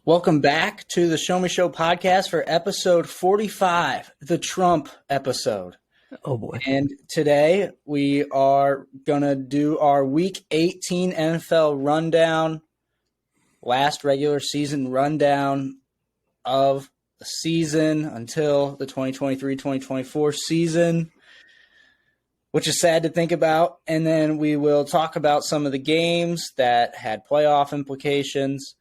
Welcome back to the Show Me Show podcast for episode 45, the Trump episode. Oh, boy. And today we are going to do our Week 18 NFL rundown, last regular season rundown of the season until the 2023-2024 season, which is sad to think about. And then we will talk about some of the games that had playoff implications.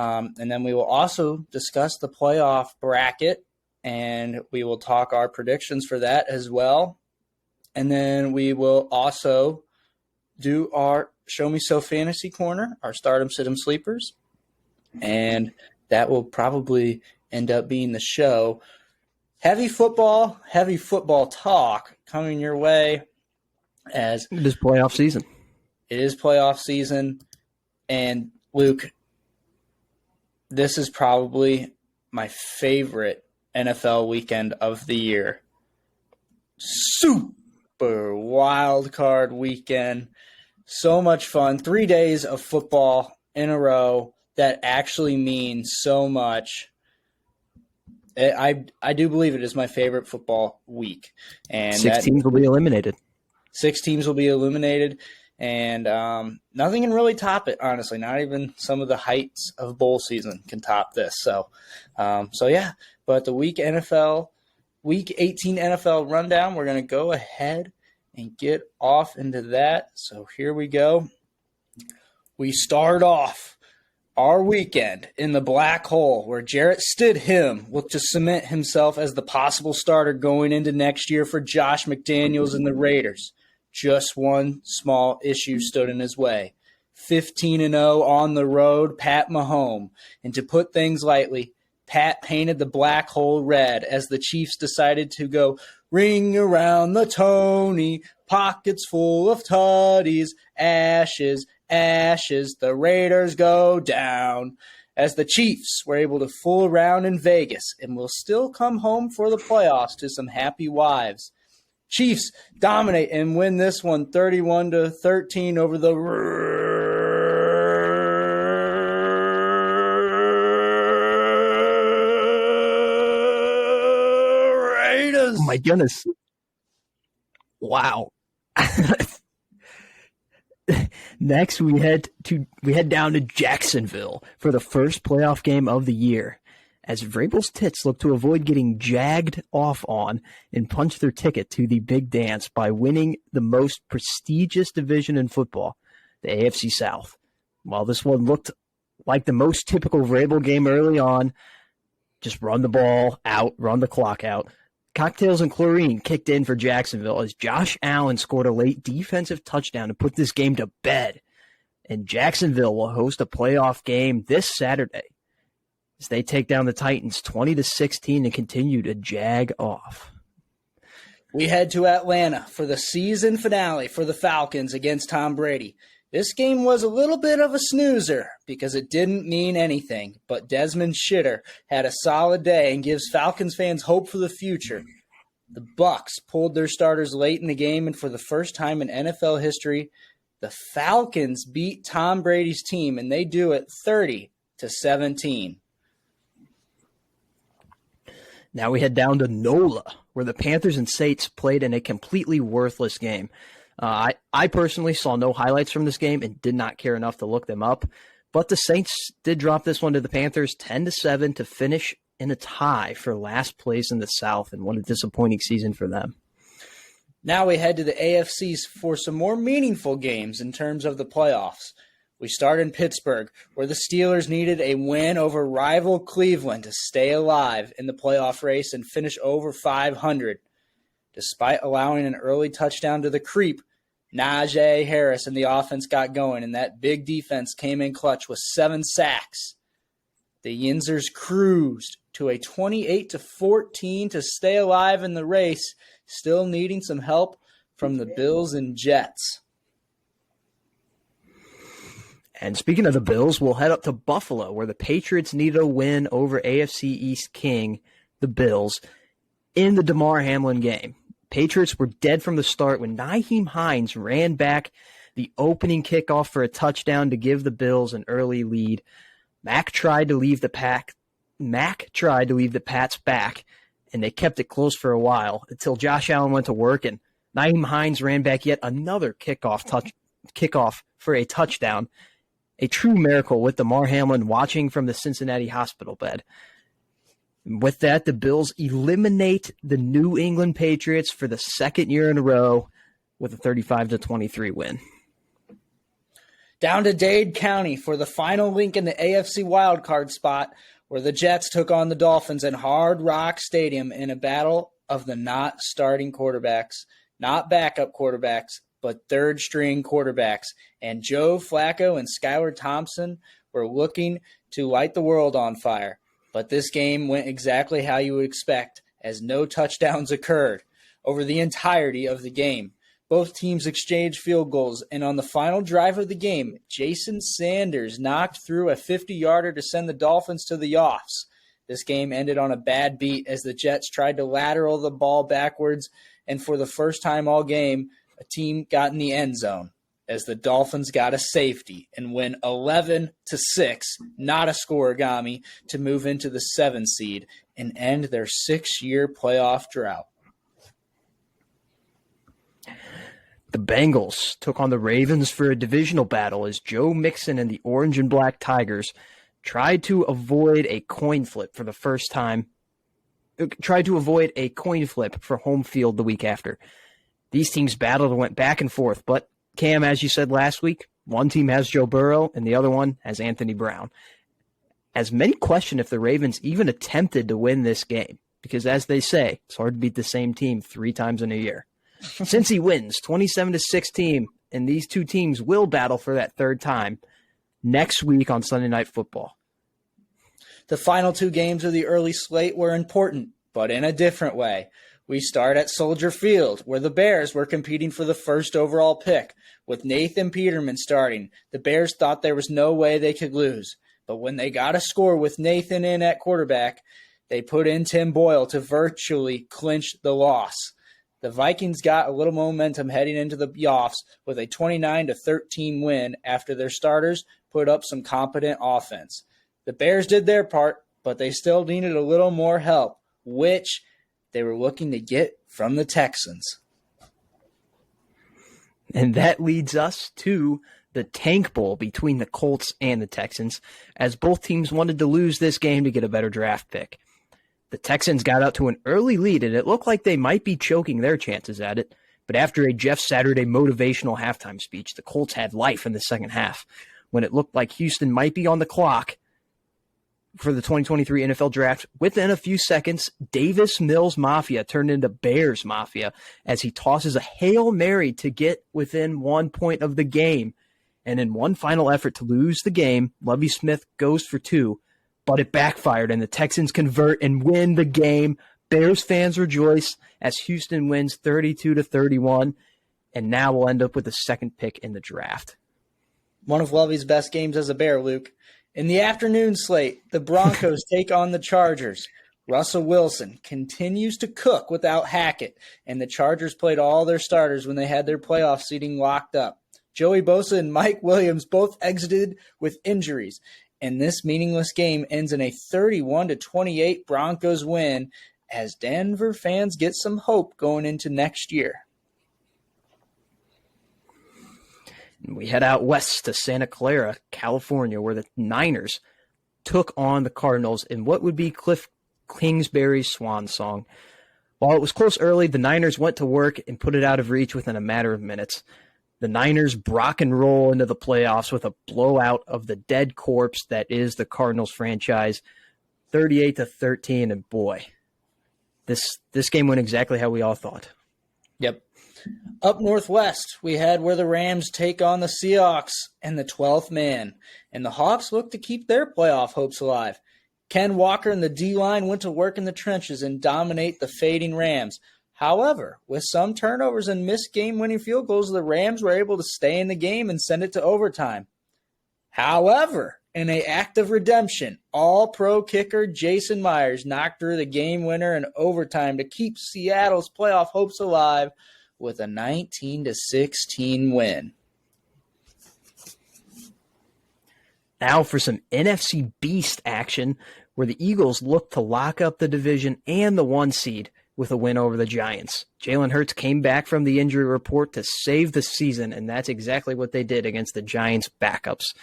And then we will also discuss the playoff bracket, and we will talk our predictions for that as well. And then we will also do our Show Me So Fantasy Corner, our Stardom Situm Sleepers. And that will probably end up being the show. Heavy football talk coming your way as it is playoff season. It is playoff season. And Luke, this is probably my favorite NFL weekend of the year. Super wild card weekend. So much fun. 3 days of football in a row that actually means so much. I do believe it is my favorite football week. And 6 teams will be eliminated. 6 teams will be eliminated. And nothing can really top it, honestly. Not even some of the heights of bowl season can top this. So yeah. But the Week 18 NFL rundown, we're going to go ahead and get off into that. So here we go. We start off our weekend in the black hole where Jarrett Stidham looked to cement himself as the possible starter going into next year for Josh McDaniels and the Raiders. Just one small issue stood in his way. 15-0 on the road, Pat Mahomes. And to put things lightly, Pat painted the black hole red as the Chiefs decided to go ring around the Tony, pockets full of tutties, ashes, ashes, the Raiders go down. As the Chiefs were able to fool around in Vegas and will still come home for the playoffs to some happy wives. Chiefs dominate and win this one 31-13 over the Raiders. Oh my goodness. Wow. Next, we head down to Jacksonville for the first playoff game of the year, as Vrabel's tits look to avoid getting jagged off on and punch their ticket to the big dance by winning the most prestigious division in football, the AFC South. While this one looked like the most typical Vrabel game early on, just run the ball out, run the clock out, cocktails and chlorine kicked in for Jacksonville as Josh Allen scored a late defensive touchdown to put this game to bed. And Jacksonville will host a playoff game this Saturday as they take down the Titans 20-16 and continue to jag off. We head to Atlanta for the season finale for the Falcons against Tom Brady. This game was a little bit of a snoozer because it didn't mean anything, but Desmond Shitter had a solid day and gives Falcons fans hope for the future. The Bucs pulled their starters late in the game, and for the first time in NFL history, the Falcons beat Tom Brady's team, and they do it 30-17. Now we head down to NOLA, where the Panthers and Saints played in a completely worthless game. I personally saw no highlights from this game and did not care enough to look them up, but the Saints did drop this one to the Panthers 10-7 to finish in a tie for last place in the South, and what a disappointing season for them. Now we head to the AFCs for some more meaningful games in terms of the playoffs. We start in Pittsburgh, where the Steelers needed a win over rival Cleveland to stay alive in the playoff race and finish over 500. Despite allowing an early touchdown to the creep, Najee Harris and the offense got going, and that big defense came in clutch with 7 sacks. The Yinzers cruised to a 28-14 to stay alive in the race, still needing some help from the Bills and Jets. And speaking of the Bills, we'll head up to Buffalo, where the Patriots needed a win over AFC East King, the Bills, in the Damar Hamlin game. Patriots were dead from the start when Nyheim Hines ran back the opening kickoff for a touchdown to give the Bills an early lead. Mac tried to leave the Pats back, and they kept it close for a while until Josh Allen went to work, and Nyheim Hines ran back yet another kickoff for a touchdown. A true miracle with Damar Hamlin watching from the Cincinnati hospital bed. With that, the Bills eliminate the New England Patriots for the second year in a row with a 35-23 win. Down to Dade County for the final link in the AFC wildcard spot, where the Jets took on the Dolphins in Hard Rock Stadium in a battle of the not starting quarterbacks, not backup quarterbacks, but third-string quarterbacks. And Joe Flacco and Skylar Thompson were looking to light the world on fire. But this game went exactly how you would expect, as no touchdowns occurred over the entirety of the game. Both teams exchanged field goals, and on the final drive of the game, Jason Sanders knocked through a 50-yarder to send the Dolphins to the offs. This game ended on a bad beat as the Jets tried to lateral the ball backwards, and for the first time all game, a team got in the end zone as the Dolphins got a safety and win 11-6, not a scoregami, to move into the 7th seed and end their 6-year playoff drought. The Bengals took on the Ravens for a divisional battle as Joe Mixon and the Orange and Black Tigers tried to avoid a coin flip for home field the week after. These teams battled and went back and forth, but Cam, as you said last week, one team has Joe Burrow and the other one has Anthony Brown. As many question if the Ravens even attempted to win this game, because as they say, it's hard to beat the same team 3 times in a year. Since he wins 27-16, and these two teams will battle for that third time next week on Sunday Night Football. The final 2 games of the early slate were important, but in a different way. We start at Soldier Field, where the Bears were competing for the first overall pick. With Nathan Peterman starting, the Bears thought there was no way they could lose. But when they got a score with Nathan in at quarterback, they put in Tim Boyle to virtually clinch the loss. The Vikings got a little momentum heading into the offs with a 29-13 win after their starters put up some competent offense. The Bears did their part, but they still needed a little more help, which they were looking to get from the Texans. And that leads us to the Tank Bowl between the Colts and the Texans, as both teams wanted to lose this game to get a better draft pick. The Texans got out to an early lead, and it looked like they might be choking their chances at it. But after a Jeff Saturday motivational halftime speech, the Colts had life in the second half. When it looked like Houston might be on the clock for the 2023 NFL Draft, within a few seconds, Davis Mills Mafia turned into Bears Mafia as he tosses a Hail Mary to get within 1 point of the game. And in one final effort to lose the game, Lovie Smith goes for 2, but it backfired, and the Texans convert and win the game. Bears fans rejoice as Houston wins 32-31, and now we'll end up with the second pick in the draft. One of Lovie's best games as a Bear, Luke. In the afternoon slate, the Broncos take on the Chargers. Russell Wilson continues to cook without Hackett, and the Chargers played all their starters when they had their playoff seeding locked up. Joey Bosa and Mike Williams both exited with injuries, and this meaningless game ends in a 31-28 Broncos win as Denver fans get some hope going into next year. We head out west to Santa Clara, California, where the Niners took on the Cardinals in what would be Cliff Kingsbury's swan song. While it was close early, the Niners went to work and put it out of reach within a matter of minutes. The Niners rock and roll into the playoffs with a blowout of the dead corpse that is the Cardinals franchise, 38-13, and boy, this game went exactly how we all thought. Yep. Up northwest, we had where the Rams take on the Seahawks and the 12th man, and the Hawks look to keep their playoff hopes alive. Ken Walker and the D-line went to work in the trenches and dominate the fading Rams. However, with some turnovers and missed game-winning field goals, the Rams were able to stay in the game and send it to overtime. However, in an act of redemption, all-pro kicker Jason Myers knocked through the game winner in overtime to keep Seattle's playoff hopes alive with a 19-16 win. Now for some NFC Beast action, where the Eagles look to lock up the division and the 1 seed with a win over the Giants. Jalen Hurts came back from the injury report to save the season, and that's exactly what they did against the Giants' backups.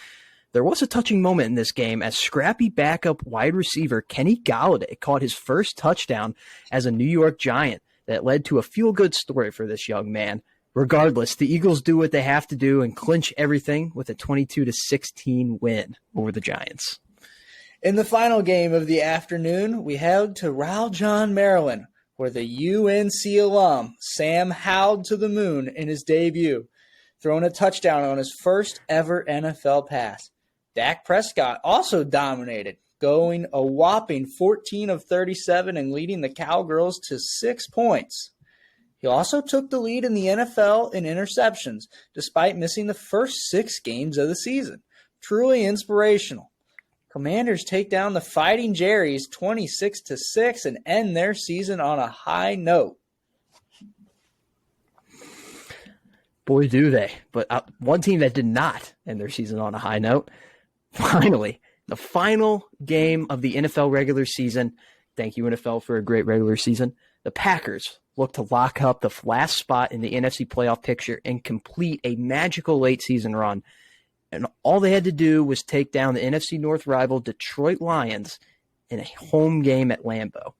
There was a touching moment in this game as scrappy backup wide receiver Kenny Golladay caught his first touchdown as a New York Giant that led to a feel-good story for this young man. Regardless, the Eagles do what they have to do and clinch everything with a 22-16 win over the Giants. In the final game of the afternoon, we head to Rowell John, Maryland, where the UNC alum Sam Howell to the moon in his debut, throwing a touchdown on his first ever NFL pass. Dak Prescott also dominated, going a whopping 14 of 37 and leading the Cowgirls to 6 points. He also took the lead in the NFL in interceptions, despite missing the first 6 games of the season. Truly inspirational. Commanders take down the Fighting Jerrys 26-6 and end their season on a high note. Boy, do they. But one team that did not end their season on a high note, finally, the final game of the NFL regular season. Thank you, NFL, for a great regular season. The Packers look to lock up the last spot in the NFC playoff picture and complete a magical late season run. And all they had to do was take down the NFC North rival Detroit Lions in a home game at Lambeau.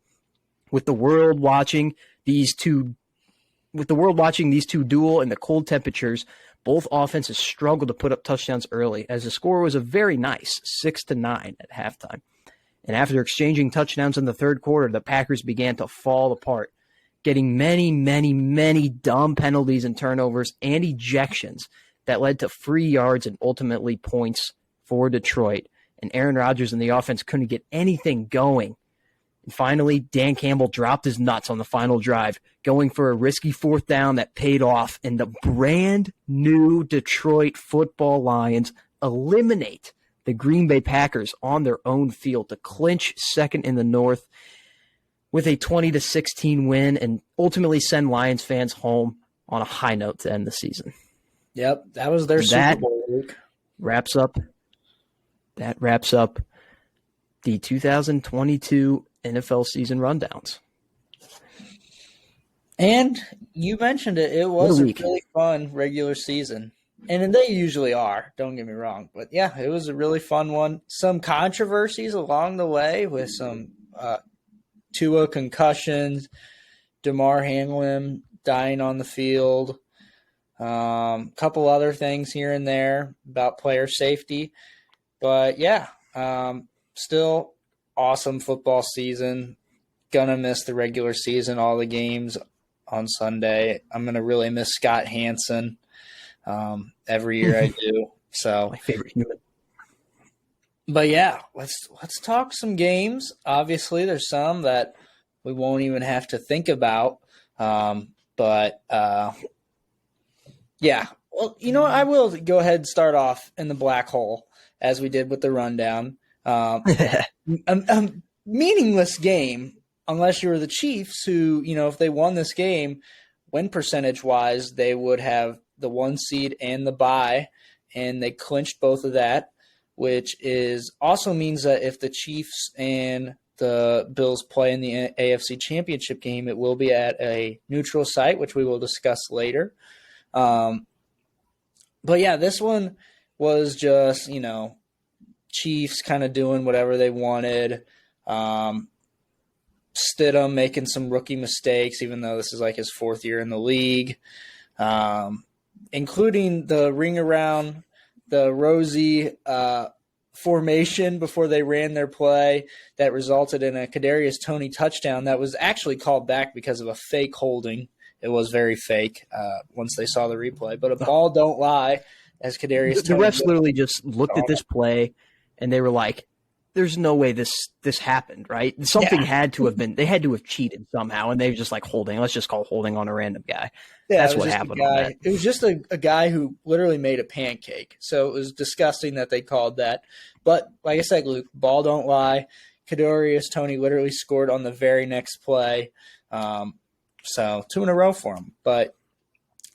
With the world watching these two duel in the cold temperatures, both offenses struggled to put up touchdowns early, as the score was a very nice 6-9 at halftime. And after exchanging touchdowns in the third quarter, the Packers began to fall apart, getting many dumb penalties and turnovers and ejections that led to free yards and ultimately points for Detroit. And Aaron Rodgers and the offense couldn't get anything going. And finally, Dan Campbell dropped his nuts on the final drive, going for a risky 4th down that paid off, and the brand new Detroit Football Lions eliminate the Green Bay Packers on their own field to clinch second in the North with a 20-16 win and ultimately send Lions fans home on a high note to end the season. Yep, that was their Super Bowl, Luke. That wraps up the 2022 NFL season rundowns. And you mentioned it. It was a really fun regular season. And they usually are, don't get me wrong. But, yeah, it was a really fun one. Some controversies along the way with some Tua concussions, DeMar Hamlin dying on the field, couple other things here and there about player safety. But, yeah, still awesome football season. Gonna miss the regular season, all the games on Sunday. I'm going to really miss Scott Hansen. Every year I do. So my favorite human. But yeah, let's talk some games. Obviously, there's some that we won't even have to think about. Yeah. Well, you know what? I will go ahead and start off in the black hole as we did with the rundown. A meaningless game unless you were the Chiefs, who, you know, if they won this game, win percentage wise, they would have the 1 seed and the bye, and they clinched both of that, which is also means that if the Chiefs and the Bills play in the AFC Championship game, it will be at a neutral site, which we will discuss later. But yeah, this one was just, you know, Chiefs kind of doing whatever they wanted. Stidham making some rookie mistakes, even though this is like his 4th year in the league, including the ring around the Rosie formation before they ran their play that resulted in a Kadarius Toney touchdown that was actually called back because of a fake holding. It was very fake once they saw the replay. But a ball don't lie, as Kadarius Toney. The refs literally just looked at this play, and they were like, there's no way this happened, right? Something had to have been – they had to have cheated somehow, and they were just like holding. Let's just call holding on a random guy. Yeah, that's what happened on that. It was just a guy who literally made a pancake. So it was disgusting that they called that. But like I said, Luke, ball don't lie. Kadarius Toney literally scored on the very next play. So 2 in a row for him. But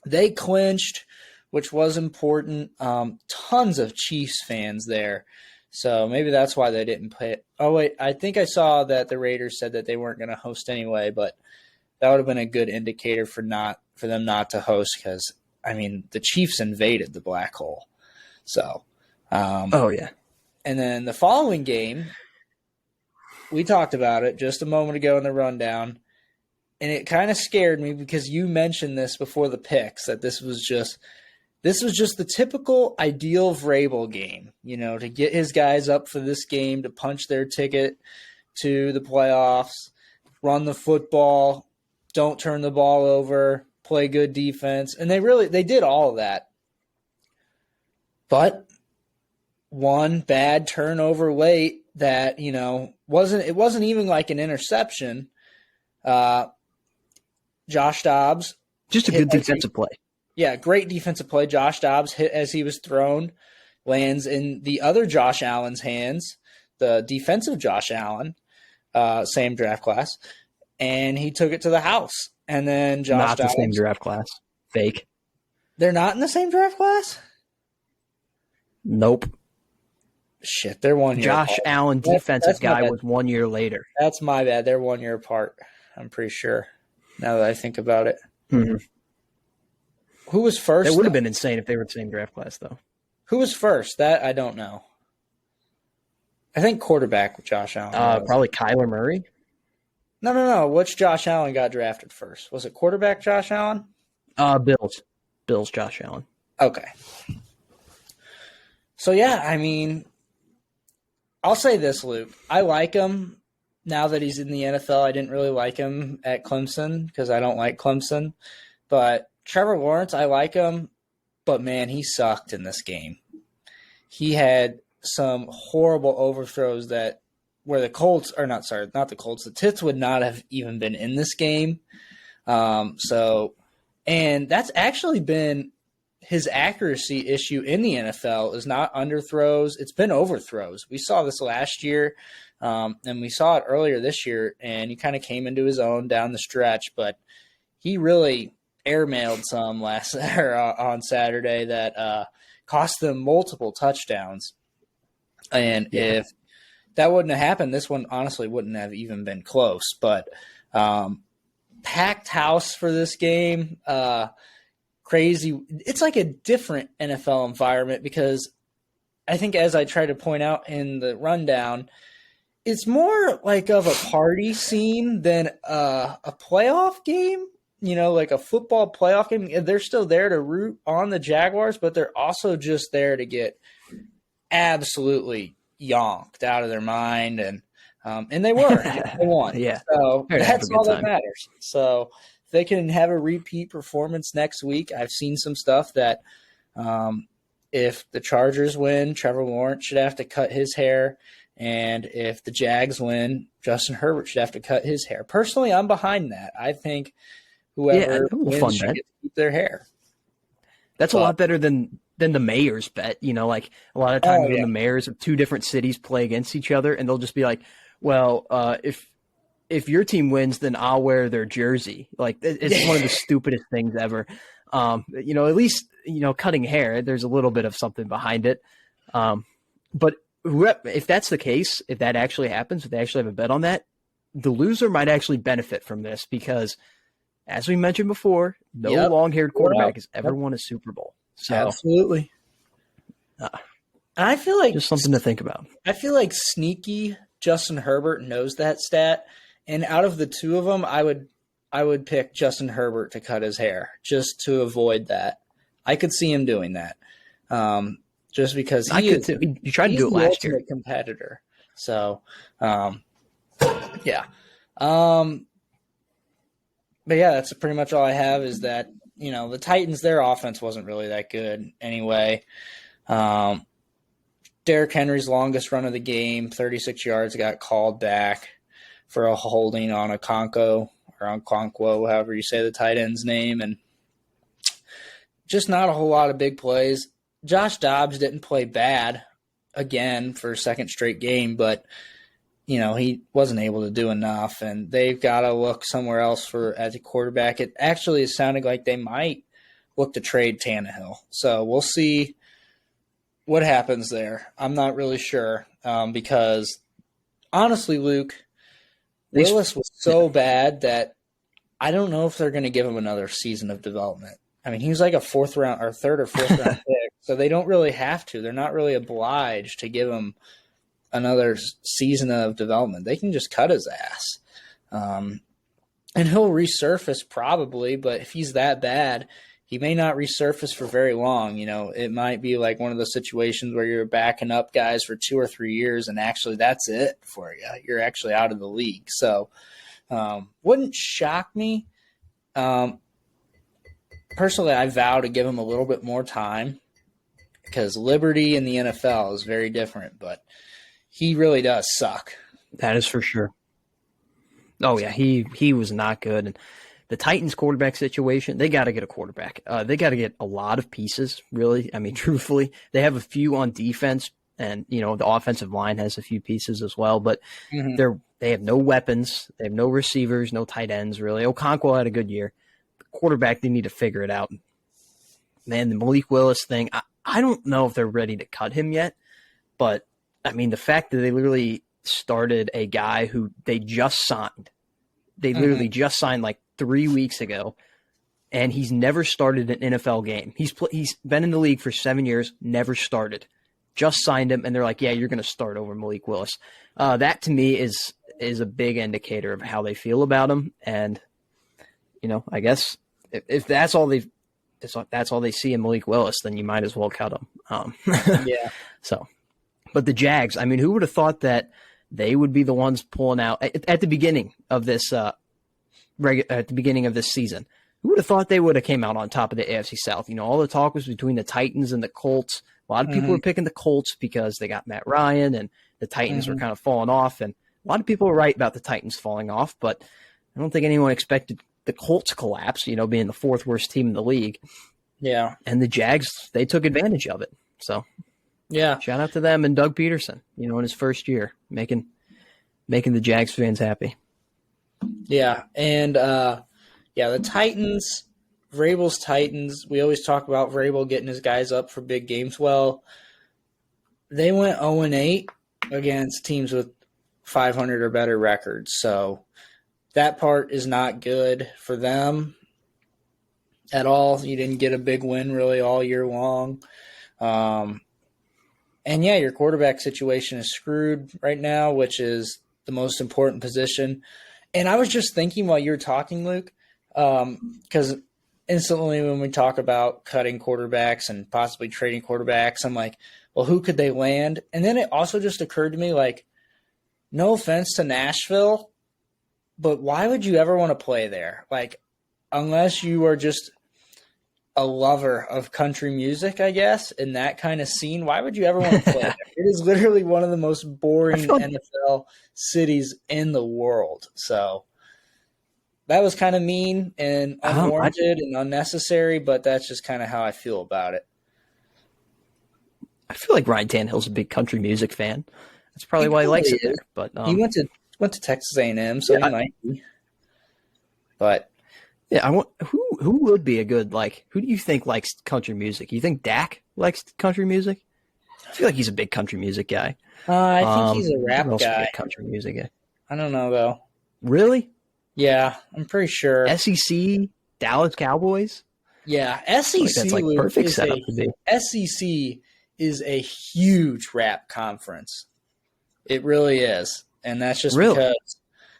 they clinched, which was important. Tons of Chiefs fans there. So maybe that's why they didn't play it. Oh, wait, I think I saw that the Raiders said that they weren't going to host anyway, but that would have been a good indicator for them not to host because, I mean, the Chiefs invaded the black hole. So, Oh, yeah. and then the following game, we talked about it just a moment ago in the rundown, and it kind of scared me because you mentioned this before the picks, that this was just the typical ideal Vrabel game, to get his guys up for this game, to punch their ticket to the playoffs, run the football, don't turn the ball over, play good defense. And they did all of that. But one bad turnover late that, wasn't even like an interception. Josh Dobbs. Just a good defensive play. Yeah, great defensive play. Josh Dobbs hit as he was thrown, lands in the other Josh Allen's hands, the defensive Josh Allen, same draft class, and he took it to the house. And then Not the same draft class. Fake. They're not in the same draft class? Nope. Shit, they're 1 year Josh apart. Allen, defensive That's guy, was 1 year later. That's my bad. They're 1 year apart, I'm pretty sure, now that I think about it. Mm-hmm. Who was first? It would have been insane if they were the same draft class, though. Who was first? That I don't know. I think quarterback with Josh Allen. Probably Kyler Murray. No. Which Josh Allen got drafted first? Was it quarterback Josh Allen? Bills Josh Allen. Okay. So, yeah, I mean, I'll say this, Luke. I like him now that he's in the NFL. I didn't really like him at Clemson because I don't like Clemson. But Trevor Lawrence, I like him. But, man, he sucked in this game. He had some horrible overthrows where the Colts – or not the Colts. The Tits would not have even been in this game. And that's actually been his accuracy issue in the NFL is not underthrows. It's been overthrows. We saw this last year, and we saw it earlier this year, and he kind of came into his own down the stretch. But he really airmailed some on Saturday that cost them multiple touchdowns. And if that wouldn't have happened, this one honestly wouldn't have even been close. But packed house for this game. Crazy. It's like a different NFL environment because I think, as I try to point out in the rundown, it's more like of a party scene than a playoff game, like a football playoff game. They're still there to root on the Jaguars, but they're also just there to get absolutely yonked out of their mind. And they were. They won. Yeah. So that's all that matters. So they can have a repeat performance next week. I've seen some stuff that if the Chargers win, Trevor Lawrence should have to cut his hair. And if the Jags win, Justin Herbert should have to cut his hair. Personally, I'm behind that. I think whoever wins should get to keep their hair. That's a lot better than the mayor's bet. Like a lot of times when the mayors of two different cities play against each other, and they'll just be like, well, if your team wins, then I'll wear their jersey. Like it's one of the stupidest things ever. At least, cutting hair, there's a little bit of something behind it. But if that's the case, if that actually happens, if they actually have a bet on that, the loser might actually benefit from this because, as we mentioned before, no long-haired quarterback has ever won a Super Bowl. So, absolutely. I feel like just something to think about. I feel like sneaky Justin Herbert knows that stat. And out of the two of them, I would pick Justin Herbert to cut his hair just to avoid that. I could see him doing that, just because you tried to do it last year. Competitor, so yeah. But yeah, that's pretty much all I have. Is that the Titans, their offense wasn't really that good anyway. Derrick Henry's longest run of the game, 36 yards, got called back for a holding on Okonkwo, however you say the tight end's name, and just not a whole lot of big plays. Josh Dobbs didn't play bad again for a second straight game, but he wasn't able to do enough, and they've got to look somewhere else as a quarterback. It actually is sounding like they might look to trade Tannehill. So we'll see what happens there. I'm not really sure because honestly, Luke, Willis was so bad that I don't know if they're going to give him another season of development. I mean, he was like a third or fourth round pick, so they don't really have to. They're not really obliged to give him another season of development. They can just cut his ass. And he'll resurface probably, but if he's that bad, he may not resurface for very long. You know, it might be like one of those situations where you're backing up guys for 2 or 3 years and actually that's it for you. You're actually out of the league. So wouldn't shock me. Personally, I vow to give him a little bit more time because Liberty in the NFL is very different, but he really does suck. That is for sure. Oh, yeah, he was not good. And the Titans quarterback situation, they got to get a quarterback. They got to get a lot of pieces, really. I mean, truthfully, they have a few on defense, and, you know, the offensive line has a few pieces as well, but they have no weapons. They have no receivers, no tight ends, really. Okonkwo had a good year. The quarterback, they need to figure it out. Man, the Malik Willis thing, I don't know if they're ready to cut him yet, but, I mean, the fact that they literally started a guy who they just signed. They literally just signed like 3 weeks ago, and he's never started an NFL game. He's been in the league for 7 years, never started. Just signed him, and they're like, yeah, you're going to start over Malik Willis. That to me is a big indicator of how they feel about him. And, you know, I guess if that's all they see in Malik Willis, then you might as well cut him. Yeah. So, but the Jags, I mean, who would have thought that they would be the ones pulling out at the beginning of this at the beginning of this season? Who would have thought they would have came out on top of the AFC South? You know, all the talk was between the Titans and the Colts. A lot of people were picking the Colts because they got Matt Ryan, and the Titans were kind of falling off. And a lot of people were right about the Titans falling off, but I don't think anyone expected the Colts collapse, you know, being the 4th worst team in the league. Yeah. And the Jags, they took advantage of it. So, yeah, shout out to them and Doug Peterson, you know, in his first year, making the Jags fans happy. Yeah. And, the Titans, Vrabel's Titans, we always talk about Vrabel getting his guys up for big games. Well, they went 0-8 against teams with 500 or better records. So that part is not good for them at all. You didn't get a big win really all year long. And, yeah, your quarterback situation is screwed right now, which is the most important position. And I was just thinking while you were talking, Luke, because instantly when we talk about cutting quarterbacks and possibly trading quarterbacks, I'm like, well, who could they land? And then it also just occurred to me, like, no offense to Nashville, but why would you ever want to play there? Like, unless you are just a lover of country music, I guess, in that kind of scene, why would you ever want to play there? It is literally one of the most boring NFL cities in the world. So that was kind of mean and unwarranted and unnecessary, but that's just kind of how I feel about it. I feel like Ryan Tannehill's a big country music fan. That's probably why he likes it there. But he went to Texas A&M, so he might be. But yeah, who would be a good, like, who do you think likes country music? You think Dak likes country music? I feel like he's a big country music guy. I think he's a rap guy. Country music guy. I don't know though. Really? Yeah, I'm pretty sure. SEC, Dallas Cowboys. Yeah, SEC. Like that's like perfect setup to be. SEC is a huge rap conference. It really is, and that's just because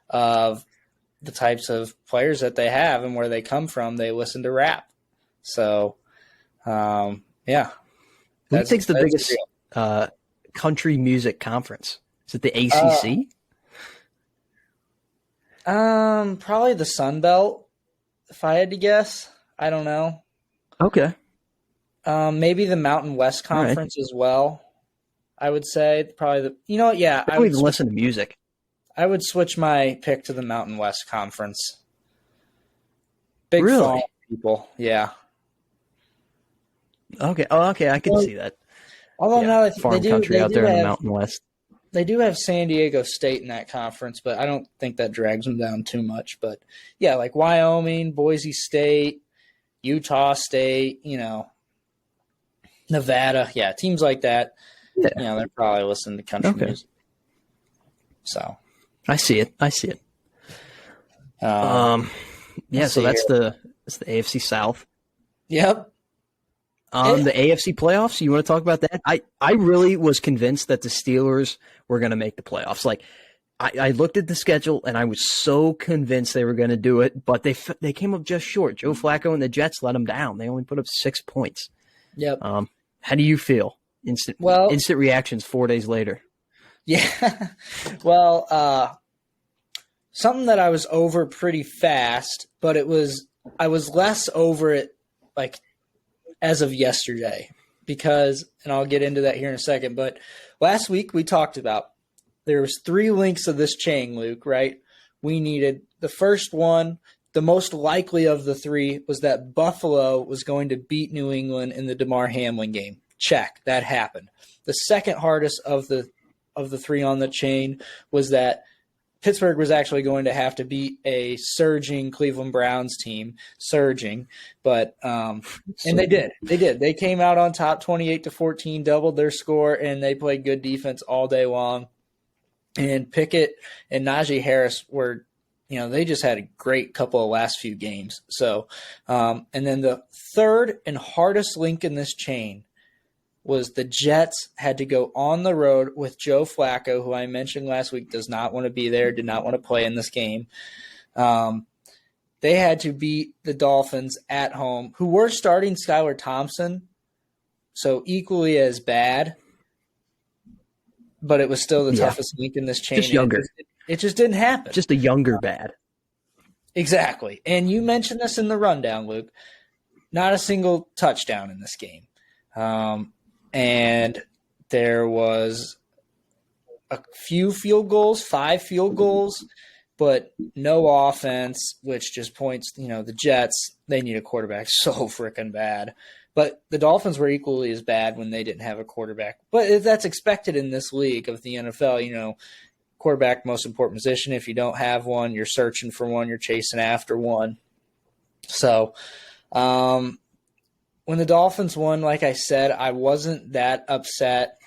of the types of players that they have and where they come from. They listen to rap. So, yeah. Who do you think's the biggest country music conference? Is it the ACC? Probably the Sun Belt, if I had to guess. I don't know. Okay. Maybe the Mountain West Conference as well. I would say probably I don't even listen to music. I would switch my pick to the Mountain West Conference. Big really? People, yeah. Okay. Oh, okay. I can see that. Although now farm country out there in the Mountain West. They do have San Diego State in that conference, but I don't think that drags them down too much. But yeah, like Wyoming, Boise State, Utah State, Nevada, yeah, teams like that. Yeah. You know, they're probably listening to country Okay. music. So I see it. Yeah, so that's the AFC South. Yep. The AFC playoffs, you want to talk about that? I really was convinced that the Steelers were going to make the playoffs. Like, I looked at the schedule and I was so convinced they were going to do it, but they came up just short. Joe Flacco and the Jets let them down. They only put up 6 points. Yep. How do you feel? Instant reactions 4 days later. Yeah. Well, something that I was over pretty fast, but I was less over it like as of yesterday because, and I'll get into that here in a second, but last week we talked about there was 3 links of this chain, Luke, right? We needed the first one. The most likely of the 3 was that Buffalo was going to beat New England in the Damar Hamlin game. Check. That happened. The second hardest of the 3 on the chain was that Pittsburgh was actually going to have to beat a surging Cleveland Browns team, but and they did. They came out on top 28-14, doubled their score, and they played good defense all day long. And Pickett and Najee Harris were, you know, they just had a great couple of last few games. So, and then the third and hardest link in this chain was the Jets had to go on the road with Joe Flacco, who I mentioned last week does not want to be there, did not want to play in this game. They had to beat the Dolphins at home, who were starting Skylar Thompson, so equally as bad, but it was still the toughest link in this chain. Just younger. It just didn't happen. Just a younger bad. Exactly. And you mentioned this in the rundown, Luke. Not a single touchdown in this game. And there was a few field goals, 5 field goals, but no offense, which just points, you know, the Jets, they need a quarterback so freaking bad. But the Dolphins were equally as bad when they didn't have a quarterback. But that's expected in this league of the NFL, you know, quarterback, most important position. If you don't have one, you're searching for one, you're chasing after one. So, when the Dolphins won, like I said, I wasn't that upset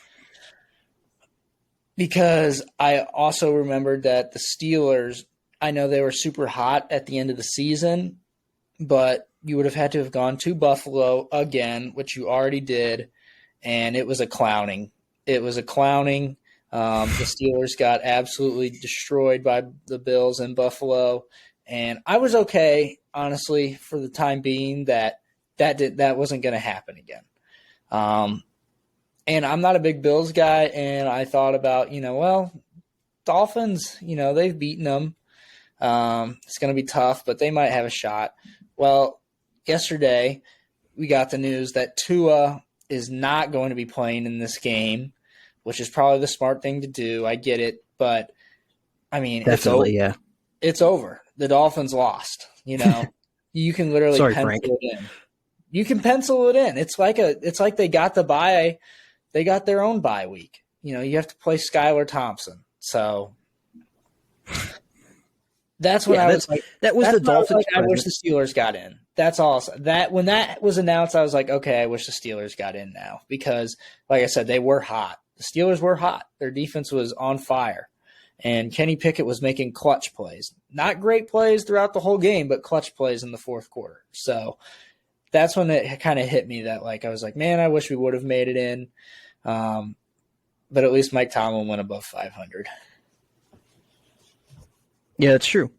because I also remembered that the Steelers, I know they were super hot at the end of the season, but you would have had to have gone to Buffalo again, which you already did, and it was a clowning. The Steelers got absolutely destroyed by the Bills in Buffalo, and I was okay, honestly, for the time being that wasn't going to happen again. And I'm not a big Bills guy, and I thought about, you know, well, Dolphins, you know, they've beaten them. It's going to be tough, but they might have a shot. Well, yesterday we got the news that Tua is not going to be playing in this game, which is probably the smart thing to do. I get it, but I mean, definitely, it's over. The Dolphins lost, you know. You can literally pencil Frank. it in. You can pencil it in. It's like they got the bye. They got their own bye week. You know, you have to play Skylar Thompson. So that's when I was like, that was the Dolphins. I wish the Steelers got in. That's all. That when that was announced, I was like, okay, I wish the Steelers got in now because, like I said, they were hot. The Steelers were hot. Their defense was on fire, and Kenny Pickett was making clutch plays. Not great plays throughout the whole game, but clutch plays in the fourth quarter. So that's when it kind of hit me that, like, I was like, man, I wish we would have made it in. But at least Mike Tomlin went above 500. Yeah, that's true.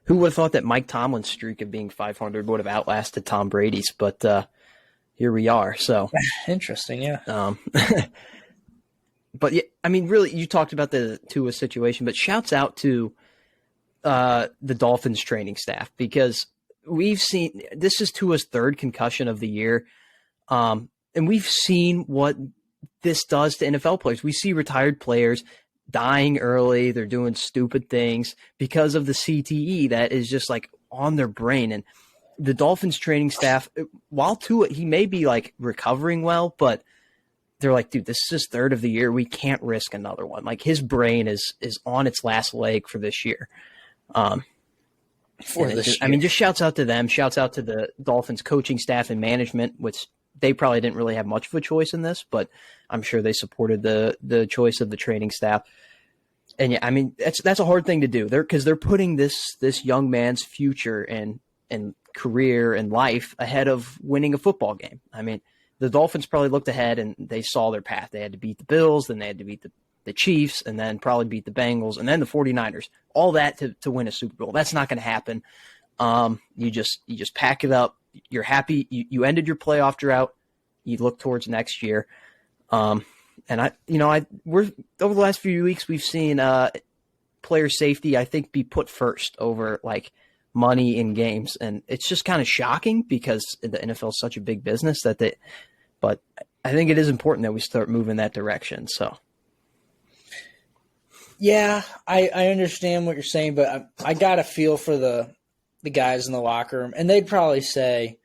Who would have thought that Mike Tomlin's streak of being 500 would have outlasted Tom Brady's? But here we are. So interesting, yeah. But yeah, I mean, really, you talked about the Tua situation, but shouts out to the Dolphins training staff because we've seen this is Tua's 3rd concussion of the year, and we've seen what this does to NFL players. We see retired players dying early. They're doing stupid things because of the CTE that is just like on their brain. And the Dolphins training staff, while Tua, he may be like recovering well, but they're like, dude, this is his 3rd of the year. We can't risk another one. Like his brain is on its last leg for this year. I mean, just shouts out to them. Shouts out to the Dolphins coaching staff and management, which they probably didn't really have much of a choice in this, but I'm sure they supported the choice of the training staff. And yeah, I mean, that's a hard thing to do there because they're putting this young man's future and career and life ahead of winning a football game. I mean, the Dolphins probably looked ahead and they saw their path. They had to beat the Bills, then they had to beat the Chiefs, and then probably beat the Bengals, and then the 49ers. All that to win a Super Bowl. That's not going to happen. You just pack it up. You're happy. You ended your playoff drought. You look towards next year. And we're over the last few weeks we've seen player safety, I think, be put first over like money in games, and it's just kind of shocking because the NFL is such a big business but I think it is important that we start moving that direction. So, yeah, I understand what you're saying, but I got a feel for the guys in the locker room, and they'd probably say,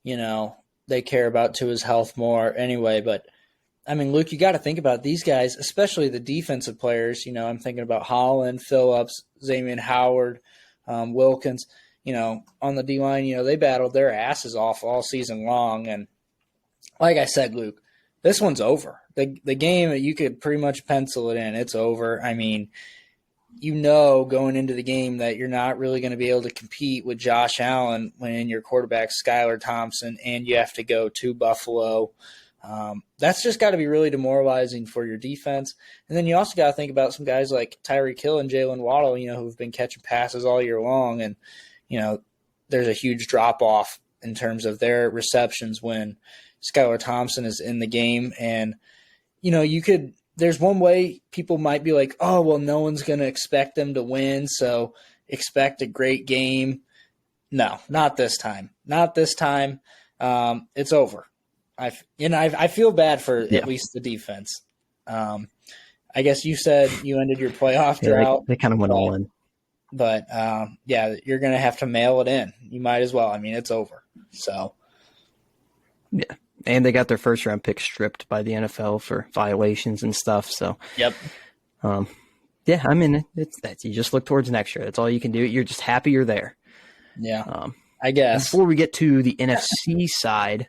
they care about Tua's health more anyway, but I mean, Luke, you got to think about these guys, especially the defensive players. I'm thinking about Holland, Phillips, Xavier Howard, Wilkins. On the D-line, they battled their asses off all season long. And like I said, Luke, this one's over. The game, you could pretty much pencil it in. It's over. I mean, going into the game that you're not really going to be able to compete with Josh Allen when your quarterback Skylar Thompson and you have to go to Buffalo. That's just got to be really demoralizing for your defense. And then you also got to think about some guys like Tyreek Hill and Jalen Waddle, who've been catching passes all year long. And, there's a huge drop off in terms of their receptions when Skylar Thompson is in the game. And, there's one way people might be like, oh, well, no one's going to expect them to win, so expect a great game. No, not this time. Not this time. It's over. I feel bad for at least the defense. I guess you said you ended your playoff drought. They kind of went all in. But, you're going to have to mail it in. You might as well. I mean, it's over. So. Yeah. And they got their first-round pick stripped by the NFL for violations and stuff. So, yep. Yeah, I mean, you just look towards next year. That's all you can do. You're just happy you're there. Yeah, I guess. Before we get to the NFC side